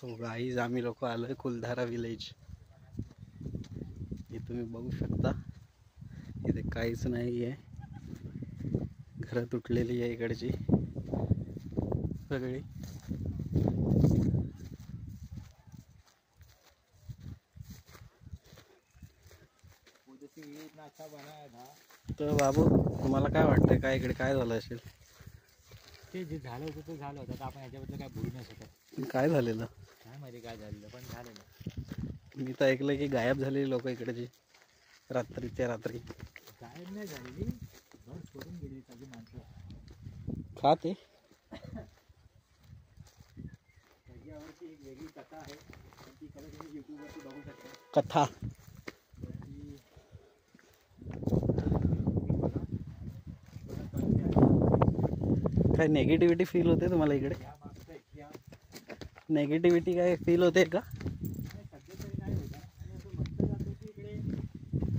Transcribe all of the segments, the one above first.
तो गाईज आम्ही लोक आलोय कुलधारा विलेज. हे तुम्ही बघू शकता, इथे काहीच नाही आहे. घरं तुटलेली आहे इकडची सगळी. तर बाबू, तुम्हाला काय वाटतंय, काय इकडे काय झालं असेल? ते जे झालं होतं ते झालं होतं, तर आपण याच्याबद्दल काय बोलू नाही शकत. काय झालेलं काय माहिती काय झालेलं, पण झालेलं. मी तर ऐकलं की गायब झालेली लोक इकडची रात्रीच्या रात्री. गायब नाही झालेली, घर सोडून गेली सगळी माणसं. का ते? त्याच्यावरची एक वेगळी कथा आहे, ती कथा तुम्ही यूट्यूबवरती बघू शकता. कथा काय नेगेटिव्हिटी फील होते तुम्हाला इकडे? नेगेटिव्हिटी काय फील होते का? सध्या तरी नाही होता. आणि असं म्हटलं जातं की इकडे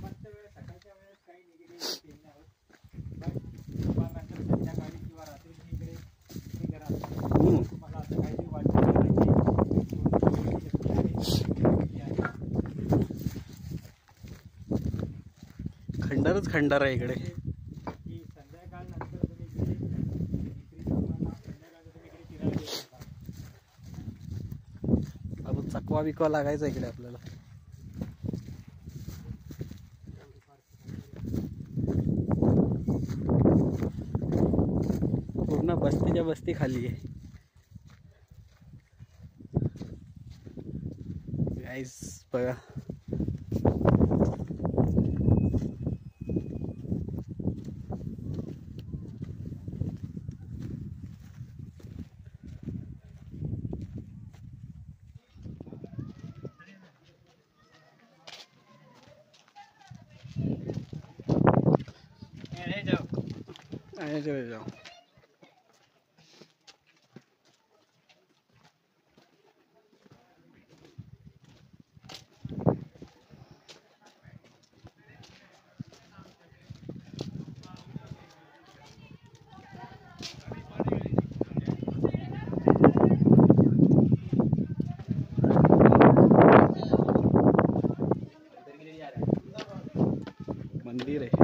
मस्त वेळ सकाळच्या वेळेस काही निगेटिव्ह फील नाही होत, पण दुपारनंतर संध्याकाळी किंवा रात्री तुम्ही इकडे घरात तुम्हाला असं काहीतरी वाटतं खंडारच खंडार आहे इकडे. की संध्याकाळ नंतर तुम्ही इकडे संध्याकाळ तुम्ही इकडे फिरायला येऊ शकता. अजून चकवा बिकवा लागायचा इकडे आपल्याला. पूर्ण बस्तीच्या बस्ती खाली आहे गाईस, बघा. जाओ. मंदिर आहे.